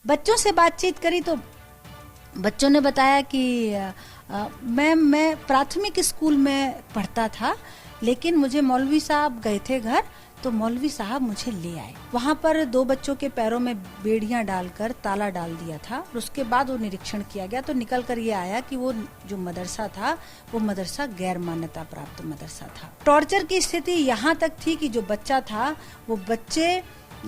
बच्चों से बातचीत करी तो बच्चों ने बताया कि मैम मैं प्राथमिक स्कूल में पढ़ता था, लेकिन मुझे मौलवी साहब गए थे घर, तो मौलवी साहब मुझे ले आए। वहाँ पर 2 बच्चों के पैरों में बेड़ियां डालकर ताला डाल दिया था और उसके बाद वो निरीक्षण किया गया तो निकल कर ये आया कि वो जो मदरसा था वो मदरसा गैर मान्यता प्राप्त मदरसा था। टॉर्चर की स्थिति यहाँ तक थी कि जो बच्चा था वो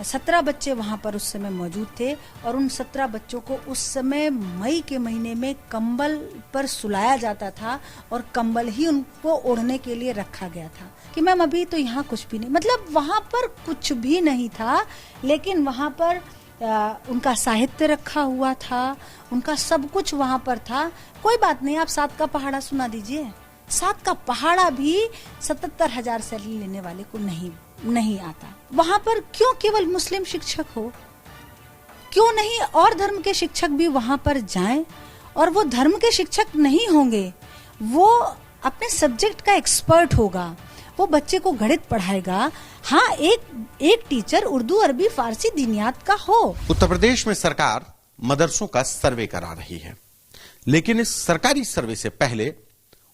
17 बच्चे वहाँ पर उस समय मौजूद थे और उन 17 बच्चों को उस समय मई के महीने में कंबल पर सुलाया जाता था और कंबल ही उनको ओढ़ने के लिए रखा गया था कि मैम अभी तो यहाँ कुछ भी नहीं, मतलब वहाँ पर कुछ भी नहीं था, लेकिन वहाँ पर उनका साहित्य रखा हुआ था, उनका सब कुछ वहाँ पर था। कोई बात नहीं, आप 7 का पहाड़ा सुना दीजिए। 7 का पहाड़ा भी 77,000 सैलरी लेने वाले को नहीं आता। वहां पर क्यों केवल मुस्लिम शिक्षक हो, क्यों नहीं और धर्म के शिक्षक भी वहां पर जाएं? और वो धर्म के शिक्षक नहीं होंगे, वो अपने सब्जेक्ट का एक्सपर्ट होगा, वो बच्चे को गणित पढ़ाएगा। हाँ, एक टीचर उर्दू, अरबी, फारसी, दीनियात का हो। उत्तर प्रदेश में सरकार मदरसों का सर्वे करा रही है, लेकिन इस सरकारी सर्वे से पहले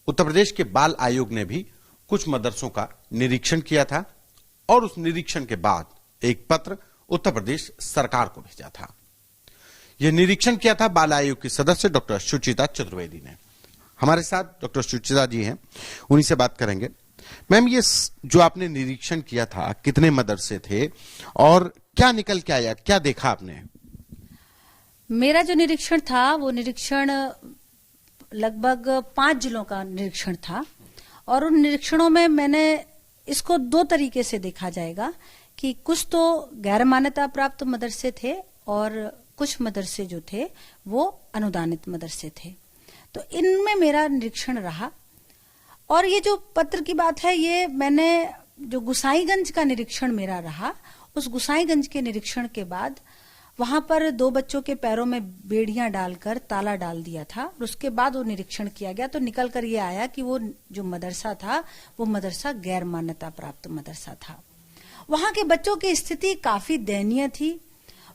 उत्तर प्रदेश के बाल आयोग ने भी कुछ मदरसों का निरीक्षण किया था और उस निरीक्षण के बाद एक पत्र उत्तर प्रदेश सरकार को भेजा था। यह निरीक्षण किया था बाल आयोग की सदस्य डॉक्टर सुचिता चतुर्वेदी ने। हमारे साथ डॉक्टर सुचिता जी हैं, उन्हीं से बात करेंगे। मैम, ये जो आपने निरीक्षण किया था, कितने मदरसे थे और क्या निकल के आया, क्या देखा आपने? मेरा जो निरीक्षण था वो निरीक्षण लगभग 5 जिलों का निरीक्षण था और उन निरीक्षणों में मैंने इसको 2 तरीके से देखा जाएगा कि कुछ तो गैर मान्यता प्राप्त मदरसे थे और कुछ मदरसे जो थे वो अनुदानित मदरसे थे। तो इनमें मेरा निरीक्षण रहा। और ये जो पत्र की बात है, ये मैंने जो गुसाईगंज का निरीक्षण मेरा रहा, उस गुसाईगंज के निरीक्षण के बाद वहां पर 2 बच्चों के पैरों में बेड़ियां डालकर ताला डाल दिया था और उसके बाद वो निरीक्षण किया गया तो निकल कर ये आया कि वो जो मदरसा था वो मदरसा गैर मान्यता प्राप्त मदरसा था। वहां के बच्चों की स्थिति काफी दयनीय थी।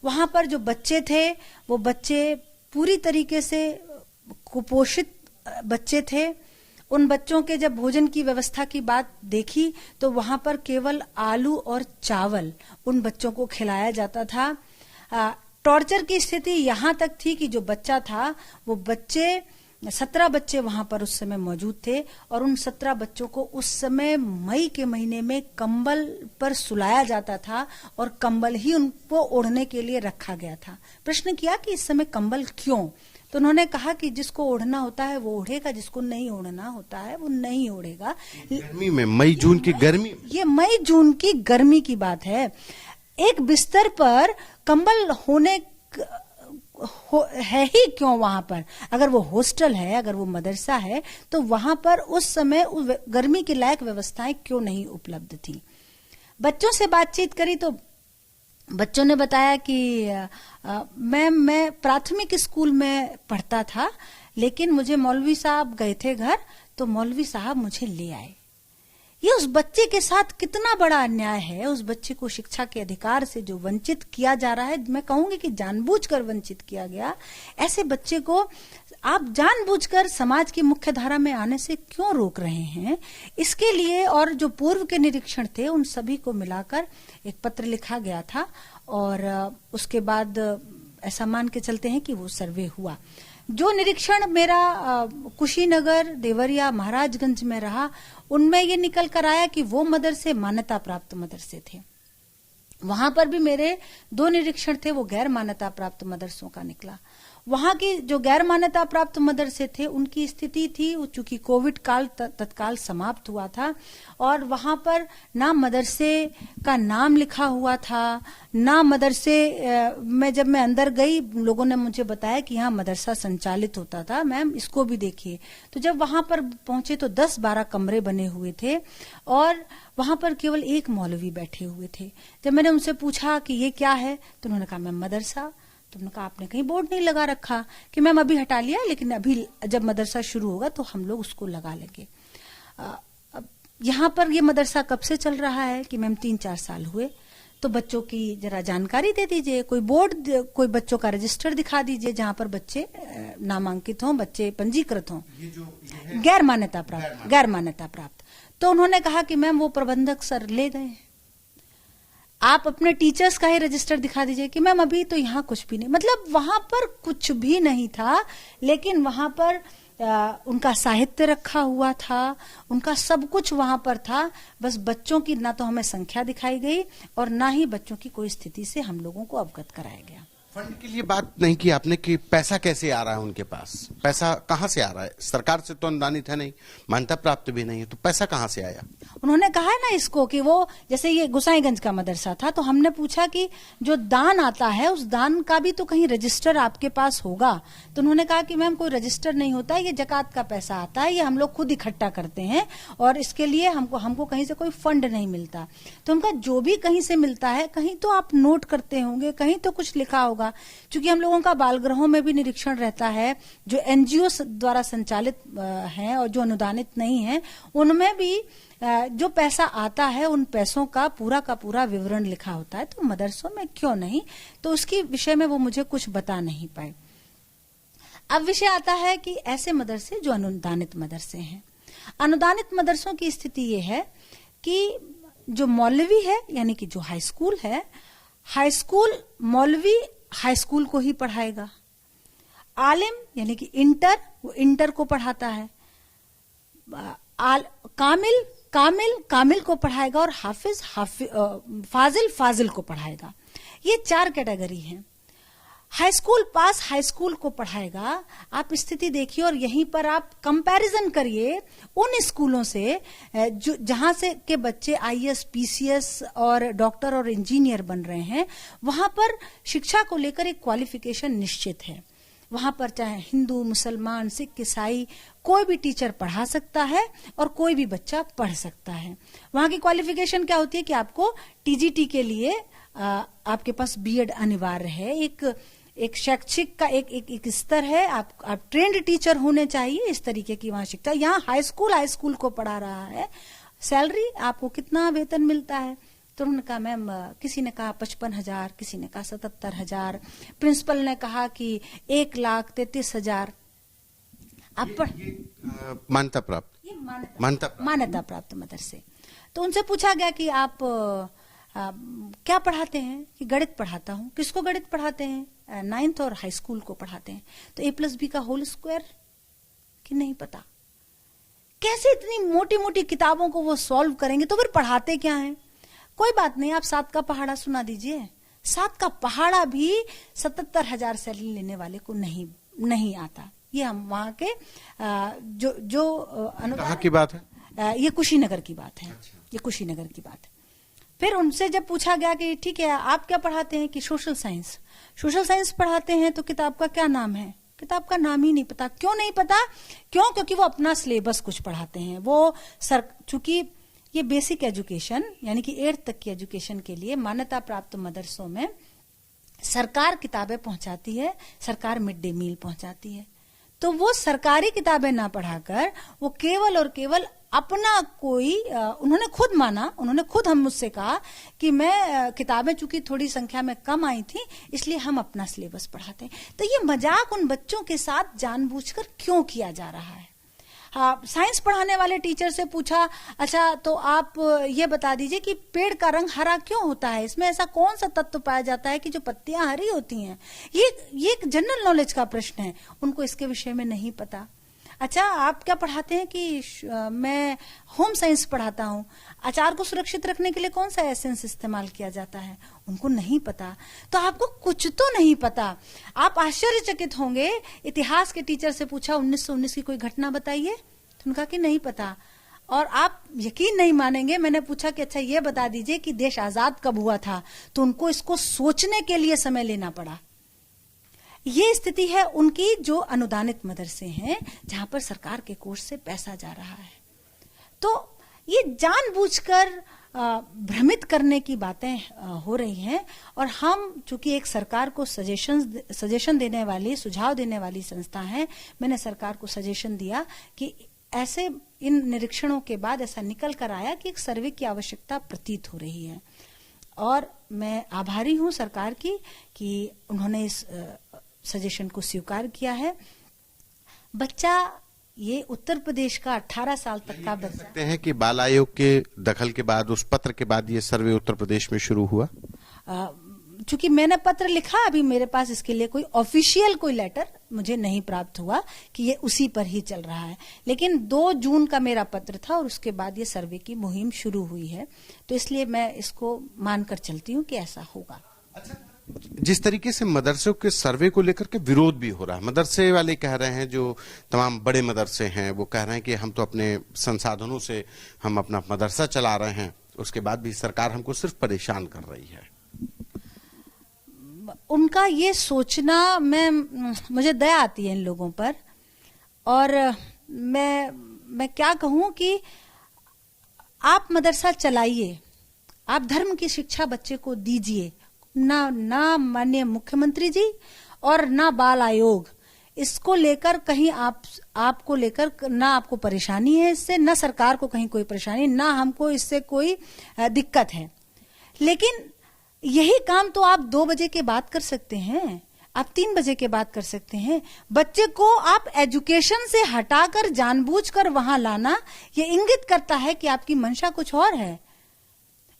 वहां पर जो बच्चे थे वो बच्चे पूरी तरीके से कुपोषित बच्चे थे। उन बच्चों के जब भोजन की व्यवस्था की बात देखी तो वहां पर केवल आलू और चावल उन बच्चों को खिलाया जाता था। टॉर्चर की स्थिति यहाँ तक थी कि जो बच्चा था वो 17 बच्चे वहां पर उस समय मौजूद थे और उन 17 बच्चों को उस समय मई के महीने में कंबल पर सुलाया जाता था और कंबल ही उनको ओढ़ने के लिए रखा गया था। प्रश्न किया कि इस समय कंबल क्यों? तो उन्होंने कहा कि जिसको ओढ़ना होता है वो ओढ़ेगा, जिसको नहीं ओढ़ना होता है वो नहीं ओढ़ेगा। गर्मी में, मई जून की गर्मी, ये मई जून की गर्मी की बात है। एक बिस्तर पर कंबल है ही क्यों वहां पर? अगर वो हॉस्टल है, अगर वो मदरसा है, तो वहां पर उस समय गर्मी के लायक व्यवस्थाएं क्यों नहीं उपलब्ध थी? बच्चों से बातचीत करी तो बच्चों ने बताया कि मैम मैं प्राथमिक स्कूल में पढ़ता था, लेकिन मुझे मौलवी साहब गए थे घर, तो मौलवी साहब मुझे ले आए। ये उस बच्चे के साथ कितना बड़ा अन्याय है। उस बच्चे को शिक्षा के अधिकार से जो वंचित किया जा रहा है, मैं कहूंगी कि जानबूझकर वंचित किया गया। ऐसे बच्चे को आप जानबूझकर समाज की मुख्य धारा में आने से क्यों रोक रहे हैं? इसके लिए और जो पूर्व के निरीक्षण थे उन सभी को मिलाकर एक पत्र लिखा गया था और उसके बाद ऐसा मान के चलते हैं कि वो सर्वे हुआ। जो निरीक्षण मेरा कुशीनगर, देवरिया, महाराजगंज में रहा, उनमें ये निकल कर आया कि वो मदरसे मान्यता प्राप्त मदरसे थे। वहां पर भी मेरे 2 निरीक्षण थे, वो गैर मान्यता प्राप्त मदरसों का निकला। वहां की जो गैर मान्यता प्राप्त मदरसे थे उनकी स्थिति थी, चूंकि कोविड काल तत्काल समाप्त हुआ था और वहां पर ना मदरसे का नाम लिखा हुआ था, ना मदरसे में जब मैं अंदर गई लोगों ने मुझे बताया कि यहाँ मदरसा संचालित होता था। मैम इसको भी देखिए। तो जब वहां पर पहुंचे तो 10-12 कमरे बने हुए थे और वहां पर केवल एक मौलवी बैठे हुए थे। जब मैंने उनसे पूछा कि ये क्या है तो उन्होंने कहा मैम मदरसा। तो उन्होंने कहा आपने कहीं बोर्ड नहीं लगा रखा? कि मैम अभी हटा लिया, लेकिन अभी जब मदरसा शुरू होगा तो हम लोग उसको लगा लेंगे। यहाँ पर ये मदरसा कब से चल रहा है? कि मैम 3-4 साल हुए। तो बच्चों की जरा जानकारी दे दीजिए, कोई बोर्ड, कोई बच्चों का रजिस्टर दिखा दीजिए जहां पर बच्चे नामांकित हों, बच्चे पंजीकृत हों, गैर मान्यता प्राप्त। तो उन्होंने कहा कि मैम वो प्रबंधक सर ले गए, आप अपने टीचर्स का ही रजिस्टर दिखा दीजिए कि मैम अभी तो यहाँ कुछ भी नहीं, मतलब वहां पर कुछ भी नहीं था, लेकिन वहां पर उनका साहित्य रखा हुआ था, उनका सब कुछ वहां पर था, बस बच्चों की ना तो हमें संख्या दिखाई गई और ना ही बच्चों की कोई स्थिति से हम लोगों को अवगत कराया गया। फंड के लिए बात नहीं की आपने कि पैसा कैसे आ रहा है उनके पास, पैसा कहां से आ रहा है? सरकार से तो अनुदानित है नहीं, मान्यता प्राप्त भी नहीं है, तो पैसा कहां से आया? उन्होंने कहा है ना इसको कि वो जैसे ये गोसाईगंज का मदरसा था, तो हमने पूछा कि जो दान आता है उस दान का भी तो कहीं रजिस्टर आपके पास होगा, तो उन्होंने कहा कि मैम कोई रजिस्टर नहीं होता, ये जकात का पैसा आता है, ये हम लोग खुद इकट्ठा करते हैं और इसके लिए हमको कहीं से कोई फंड नहीं मिलता। तो उनका जो भी कहीं से मिलता है, कहीं तो आप नोट करते होंगे, कहीं तो कुछ लिखा होगा, क्योंकि हम लोगों का बाल गृहों में भी निरीक्षण रहता है, जो एनजीओ द्वारा संचालित हैं और जो अनुदानित नहीं है, उनमें भी जो पैसा आता है उन पैसों का पूरा विवरण लिखा होता है। तो मदरसों में क्यों नहीं, तो उसके विषय में वो मुझे कुछ बता नहीं पाए। अब विषय आता है कि ऐसे मदरसे जो अनुदानित मदरसे हैं, अनुदानित मदरसों की स्थिति ये है कि जो मौलवी है यानी कि जो हाई स्कूल है, हाई स्कूल मौलवी हाई स्कूल को ही पढ़ाएगा, आलिम यानी कि इंटर वो इंटर को पढ़ाता है, कामिल को पढ़ाएगा और हाफिज फाजिल को पढ़ाएगा। ये 4 कैटेगरी हैं। हाई स्कूल पास हाई स्कूल को पढ़ाएगा। आप स्थिति देखिए और यहीं पर आप कंपैरिजन करिए उन स्कूलों से जो जहां से के बच्चे आईएएस, पीसीएस और डॉक्टर और इंजीनियर बन रहे हैं। वहां पर शिक्षा को लेकर एक क्वालिफिकेशन निश्चित है। वहां पर चाहे हिंदू, मुसलमान, सिख, ईसाई कोई भी टीचर पढ़ा सकता है और कोई भी बच्चा पढ़ सकता है। वहां की क्वालिफिकेशन क्या होती है कि आपको टीजीटी के लिए आपके पास बीएड अनिवार्य है। एक शैक्षिक का एक स्तर है, आप ट्रेंड टीचर होने चाहिए, इस तरीके की वहां शिक्षा। यहाँ हाई स्कूल को पढ़ा रहा है। सैलरी आपको कितना वेतन मिलता है? तो उन्होंने कहा मैम, किसी ने कहा 55,000, किसी ने कहा 77,000, प्रिंसिपल ने कहा कि 1,33,000। आप मान्यता प्राप्त, मान्यता प्राप्त मदरसे। तो उनसे पूछा गया कि आप क्या पढ़ाते हैं? कि गणित पढ़ाता हूँ। किसको गणित पढ़ाते हैं? 9th और हाई स्कूल को पढ़ाते हैं। तो A+B का होल स्क्वायर कि नहीं पता। कैसे इतनी मोटी मोटी किताबों को वो सॉल्व करेंगे? तो फिर पढ़ाते क्या हैं? कोई बात नहीं, आप 7 का पहाड़ा सुना दीजिए। 7 का पहाड़ा भी 77,000 सैलरी लेने वाले को नहीं आता। ये हम वहां के जो कहाँ की बात है? ये कुशीनगर की बात है। ये कुशीनगर की बात है। फिर उनसे जब पूछा गया कि ठीक है आप क्या पढ़ाते हैं? कि सोशल साइंस पढ़ाते हैं। तो किताब का क्या नाम है? किताब का नाम ही नहीं पता। क्यों नहीं पता? क्योंकि वो अपना सिलेबस कुछ पढ़ाते हैं। वो चूंकि ये बेसिक एजुकेशन यानी कि 8th तक की एजुकेशन के लिए मान्यता प्राप्त मदरसों में सरकार किताबें पहुंचाती है, सरकार मिड डे मील पहुंचाती है। तो वो सरकारी किताबें ना पढ़ाकर वो केवल और केवल अपना कोई उन्होंने खुद माना, उन्होंने खुद हम मुझसे कहा कि मैं किताबें चूंकि थोड़ी संख्या में कम आई थी इसलिए हम अपना सिलेबस पढ़ाते हैं। तो ये मजाक उन बच्चों के साथ जानबूझकर क्यों किया जा रहा है? साइंस पढ़ाने वाले टीचर से पूछा, अच्छा तो आप ये बता दीजिए कि पेड़ का रंग हरा क्यों होता है? इसमें ऐसा कौन सा तत्व पाया जाता है कि जो पत्तियां हरी होती हैं? ये एक जनरल नॉलेज का प्रश्न है। उनको इसके विषय में नहीं पता। अच्छा आप क्या पढ़ाते हैं? कि मैं होम साइंस पढ़ाता हूँ। अचार को सुरक्षित रखने के लिए कौन सा एसेंस इस्तेमाल किया जाता है? उनको नहीं पता। तो आपको कुछ तो नहीं पता। आप आश्चर्यचकित होंगे। इतिहास के टीचर से पूछा 1919 की कोई घटना बताइए, तो उनका कि नहीं पता। और आप यकीन नहीं मानेंगे, मैंने पूछा कि अच्छा ये बता दीजिए कि देश आजाद कब हुआ था? तो उनको इसको सोचने के लिए समय लेना पड़ा। ये स्थिति है उनकी जो अनुदानित मदरसे हैं जहां पर सरकार के कोष से पैसा जा रहा है। तो ये जानबूझकर भ्रमित करने की बातें हो रही हैं। और हम चूंकि एक सरकार को सजेशन देने वाली, सुझाव देने वाली संस्था है, मैंने सरकार को सजेशन दिया कि ऐसे इन निरीक्षणों के बाद ऐसा निकल कर आया कि एक सर्वे की आवश्यकता प्रतीत हो रही है। और मैं आभारी हूं सरकार की कि उन्होंने इस सजेशन को स्वीकार किया है। बच्चा, ये उत्तर प्रदेश का 18 साल तक का बच्चा, सकते हैं कि बाल आयोग के दखल के बाद, उस पत्र के बाद ये सर्वे उत्तर प्रदेश में शुरू हुआ। चूंकि मैंने पत्र लिखा, अभी मेरे पास इसके लिए कोई ऑफिशियल कोई लेटर मुझे नहीं प्राप्त हुआ कि ये उसी पर ही चल रहा है, लेकिन 2 जून का मेरा पत्र था और उसके बाद ये सर्वे की मुहिम शुरू हुई है, तो इसलिए मैं इसको मानकर चलती हूँ कि ऐसा होगा। अच्छा, जिस तरीके से मदरसों के सर्वे को लेकर के विरोध भी हो रहा है, मदरसे वाले कह रहे हैं, जो तमाम बड़े मदरसे हैं वो कह रहे हैं कि हम तो अपने संसाधनों से हम अपना मदरसा चला रहे हैं, उसके बाद भी सरकार हमको सिर्फ परेशान कर रही है। उनका ये सोचना, मुझे दया आती है इन लोगों पर, और मैं क्या कहूं कि आप मदरसा चलाइए, आप धर्म की शिक्षा बच्चे को दीजिए, ना माननीय मुख्यमंत्री जी और ना बाल आयोग इसको लेकर कहीं आपको लेकर ना आपको परेशानी है इससे, ना सरकार को कहीं कोई परेशानी, ना हमको इससे कोई दिक्कत है। लेकिन यही काम तो आप 2 बजे के बाद कर सकते हैं, आप 3 बजे के बाद कर सकते हैं। बच्चे को आप एजुकेशन से हटाकर जानबूझकर वहां लाना, ये इंगित करता है कि आपकी मंशा कुछ और है।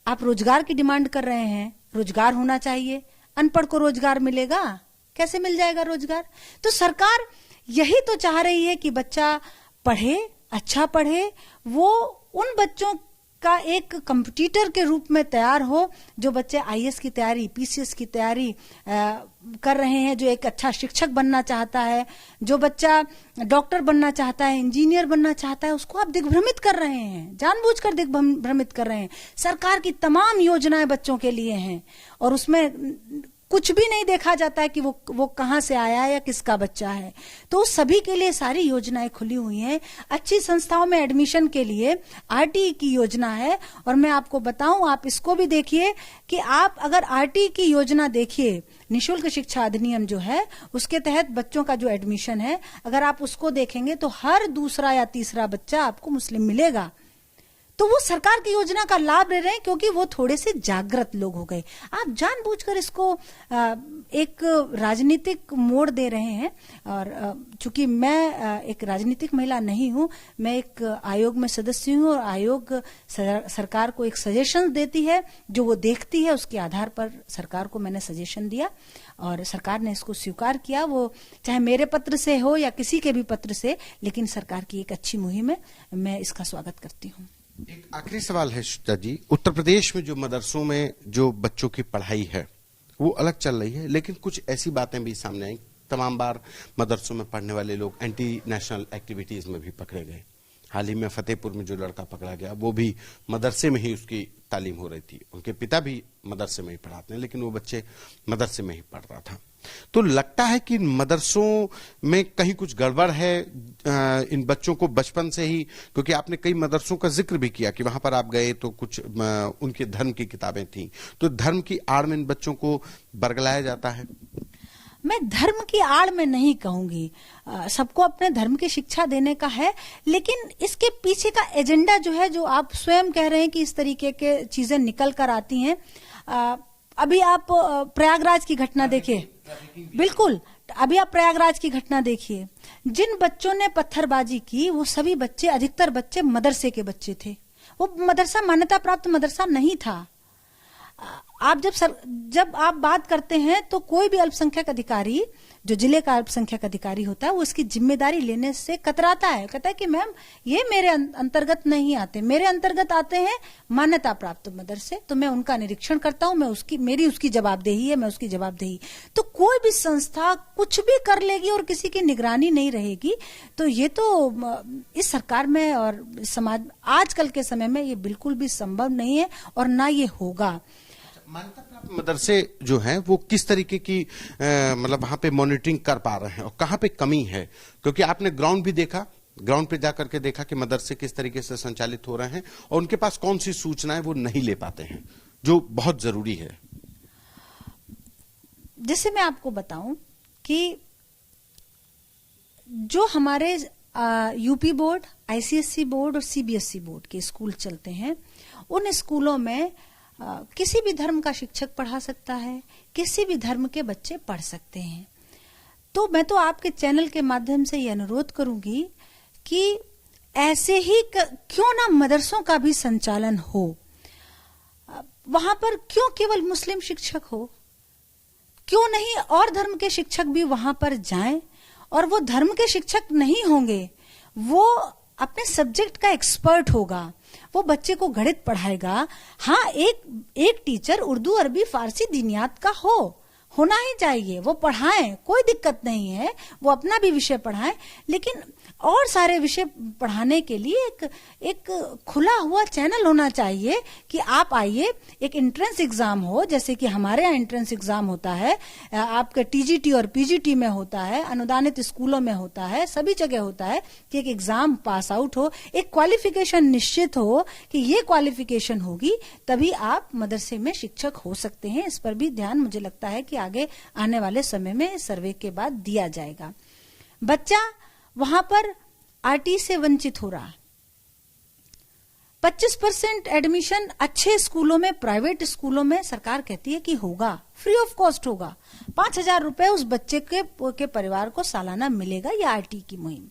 आप रोजगार की डिमांड कर रहे हैं, रोजगार होना चाहिए, अनपढ़ को रोजगार मिलेगा, कैसे मिल जाएगा रोजगार? तो सरकार यही तो चाह रही है कि बच्चा पढ़े, अच्छा पढ़े, वो उन बच्चों का एक कंपटीटर के रूप में तैयार हो, जो बच्चे आईएएस की तैयारी, पीसीएस की तैयारी कर रहे हैं, जो एक अच्छा शिक्षक बनना चाहता है, जो बच्चा डॉक्टर बनना चाहता है, इंजीनियर बनना चाहता है, उसको आप दिग्भ्रमित कर रहे हैं, जानबूझकर दिग्भ्रमित कर रहे हैं। सरकार की तमाम योजनाएं बच्चों के लिए हैं और उसमें कुछ भी नहीं देखा जाता है कि वो कहां से आया है या किसका बच्चा है। तो सभी के लिए सारी योजनाएं खुली हुई हैं। अच्छी संस्थाओं में एडमिशन के लिए आरटीई की योजना है, और मैं आपको बताऊं, आप इसको भी देखिए कि आप अगर आरटीई की योजना देखिए, निःशुल्क शिक्षा अधिनियम जो है उसके तहत बच्चों का जो एडमिशन है, अगर आप उसको देखेंगे तो हर दूसरा या तीसरा बच्चा आपको मुस्लिम मिलेगा। तो वो सरकार की योजना का लाभ ले रहे हैं क्योंकि वो थोड़े से जागृत लोग हो गए। आप जानबूझकर इसको एक राजनीतिक मोड़ दे रहे हैं, और चूंकि मैं एक राजनीतिक महिला नहीं हूं, मैं एक आयोग में सदस्य हूं, और आयोग सरकार को एक सजेशन देती है, जो वो देखती है, उसके आधार पर सरकार को मैंने सजेशन दिया और सरकार ने इसको स्वीकार किया। वो चाहे मेरे पत्र से हो या किसी के भी पत्र से, लेकिन सरकार की एक अच्छी मुहिम है, मैं इसका स्वागत करती हूँ। एक आखिरी सवाल है शुचिता जी, उत्तर प्रदेश में जो मदरसों में जो बच्चों की पढ़ाई है वो अलग चल रही है, लेकिन कुछ ऐसी बातें भी सामने आई। तमाम बार मदरसों में पढ़ने वाले लोग एंटी नेशनल एक्टिविटीज में भी पकड़े गए। हाल ही में फतेहपुर में जो लड़का पकड़ा गया, वो भी मदरसे में ही उसकी तालीम हो रही थी, उनके पिता भी मदरसे में ही पढ़ाते हैं, लेकिन वो बच्चे मदरसे में ही पढ़ रहा था। तो लगता है कि मदरसों में कहीं कुछ गड़बड़ है इन बच्चों को बचपन से ही, क्योंकि आपने कई मदरसों का जिक्र भी किया कि वहां पर आप गए तो कुछ उनके धर्म की किताबें थीं, तो धर्म की आड़ में इन बच्चों को बरगलाया जाता है। मैं धर्म की आड़ में नहीं कहूंगी, सबको अपने धर्म की शिक्षा देने का है, लेकिन इसके पीछे का एजेंडा जो है, जो आप स्वयं कह रहे हैं कि इस तरीके के चीजें निकल कर आती हैं। अभी आप प्रयागराज की घटना देखिए, बिल्कुल, अभी आप प्रयागराज की घटना देखिए, जिन बच्चों ने पत्थरबाजी की वो सभी बच्चे, अधिकतर बच्चे मदरसे के बच्चे थे। वो मदरसा मान्यता प्राप्त मदरसा नहीं था। आप जब आप बात करते हैं तो कोई भी अल्पसंख्यक अधिकारी, जो जिले का अल्पसंख्यक अधिकारी होता है, वो इसकी जिम्मेदारी लेने से कतराता है, कहता है कि मैम ये मेरे अंतर्गत नहीं आते, मेरे अंतर्गत आते हैं मान्यता प्राप्त मदरसे, तो मैं उनका निरीक्षण करता हूं, मेरी उसकी जवाबदेही है, मैं उसकी जवाबदेही। तो कोई भी संस्था कुछ भी कर लेगी और किसी की निगरानी नहीं रहेगी, तो ये तो इस सरकार में और समाज आजकल के समय में ये बिल्कुल भी संभव नहीं है और ना ये होगा। मान्यता प्राप्त मदरसे जो हैं वो किस तरीके की मतलब वहां पे मॉनिटरिंग कर पा रहे हैं और कहां पे कमी है? क्योंकि आपने ग्राउंड भी देखा, ग्राउंड पे जाकर के देखा कि मदरसे किस तरीके से संचालित हो रहे हैं और उनके पास कौन सी सूचनाएं वो नहीं ले पाते हैं, जो बहुत जरूरी है। जैसे मैं आपको बताऊं कि जो हमारे यूपी बोर्ड, आईसीएसई बोर्ड और सीबीएसई बोर्ड के स्कूल चलते हैं, उन स्कूलों में किसी भी धर्म का शिक्षक पढ़ा सकता है, किसी भी धर्म के बच्चे पढ़ सकते हैं। तो मैं तो आपके चैनल के माध्यम से ये अनुरोध करूंगी कि ऐसे ही क्यों ना मदरसों का भी संचालन हो। वहां पर क्यों केवल मुस्लिम शिक्षक हो, क्यों नहीं और धर्म के शिक्षक भी वहां पर जाएं, और वो धर्म के शिक्षक नहीं होंगे, वो अपने सब्जेक्ट का एक्सपर्ट होगा, वो बच्चे को गणित पढ़ाएगा। हाँ, एक टीचर उर्दू, अरबी, फारसी, दीनियात का होना ही चाहिए, वो पढ़ाएं, कोई दिक्कत नहीं है, वो अपना भी विषय पढ़ाएं, लेकिन और सारे विषय पढ़ाने के लिए एक खुला हुआ चैनल होना चाहिए कि आप आइए, एक एंट्रेंस एग्जाम हो, जैसे कि हमारे यहाँ एंट्रेंस एग्जाम होता है, आपके टीजीटी और पीजीटी में होता है, अनुदानित स्कूलों में होता है, सभी जगह होता है कि एक एग्जाम पास आउट हो, एक क्वालिफिकेशन निश्चित हो कि ये क्वालिफिकेशन होगी तभी आप मदरसे में शिक्षक हो सकते हैं। इस पर भी ध्यान मुझे लगता है कि आगे आने वाले समय में सर्वे के बाद दिया जाएगा। बच्चा वहां पर आरटी से वंचित हो रहा है। 25% एडमिशन अच्छे स्कूलों में, प्राइवेट स्कूलों में सरकार कहती है कि होगा, फ्री ऑफ कॉस्ट होगा, 5,000 रुपए उस बच्चे के परिवार को सालाना मिलेगा, ये आरटी की मुहिम।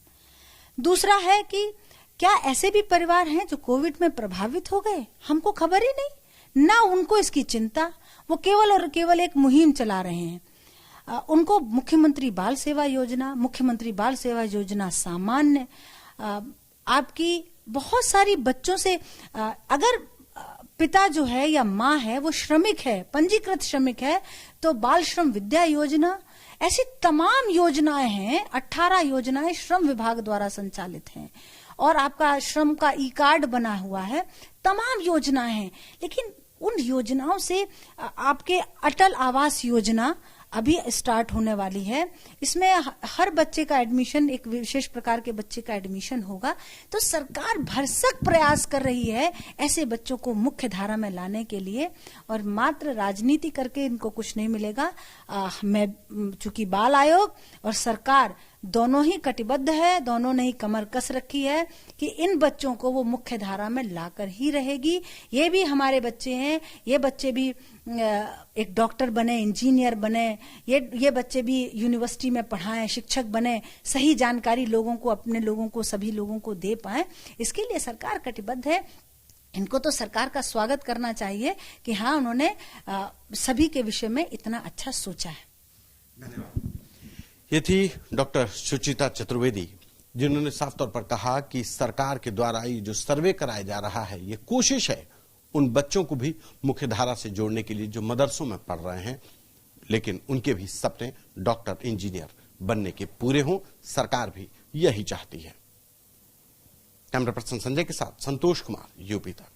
दूसरा है कि क्या ऐसे भी परिवार हैं जो कोविड में प्रभावित हो गए, हमको खबर ही नहीं, ना उनको इसकी चिंता, वो केवल और केवल एक मुहिम चला रहे हैं। उनको मुख्यमंत्री बाल सेवा योजना सामान्य, आपकी बहुत सारी बच्चों से, अगर पिता जो है या माँ है वो श्रमिक है, पंजीकृत श्रमिक है, तो बाल श्रम विद्या योजना, ऐसी तमाम योजनाएं हैं, 18 योजनाएं श्रम विभाग द्वारा संचालित हैं, और आपका श्रम का ई कार्ड बना हुआ है, तमाम योजनाएं हैं। लेकिन उन योजनाओं से आपके अटल आवास योजना अभी स्टार्ट होने वाली है, इसमें हर बच्चे का एडमिशन, एक विशेष प्रकार के बच्चे का एडमिशन होगा। तो सरकार भरसक प्रयास कर रही है ऐसे बच्चों को मुख्य धारा में लाने के लिए, और मात्र राजनीति करके इनको कुछ नहीं मिलेगा। मैं चूंकि बाल आयोग और सरकार दोनों ही कटिबद्ध है, दोनों ने ही कमर कस रखी है कि इन बच्चों को वो मुख्य धारा में लाकर ही रहेगी। ये भी हमारे बच्चे हैं, ये बच्चे भी एक डॉक्टर बने, इंजीनियर बने, ये बच्चे भी यूनिवर्सिटी में पढ़ाएं, शिक्षक बने, सही जानकारी लोगों को, अपने लोगों को, सभी लोगों को दे पाएं। इसके लिए सरकार कटिबद्ध है। इनको तो सरकार का स्वागत करना चाहिए कि हाँ, उन्होंने सभी के विषय में इतना अच्छा सोचा है। धन्यवाद। ये थी डॉक्टर सुचिता चतुर्वेदी, जिन्होंने साफ तौर पर कहा कि सरकार के द्वारा ये जो सर्वे कराया जा रहा है, ये कोशिश है उन बच्चों को भी मुख्य धारा से जोड़ने के लिए जो मदरसों में पढ़ रहे हैं, लेकिन उनके भी सपने डॉक्टर, इंजीनियर बनने के पूरे हों। सरकार भी यही चाहती है। कैमरा पर्सन संजय के साथ संतोष कुमार, यूपी तक।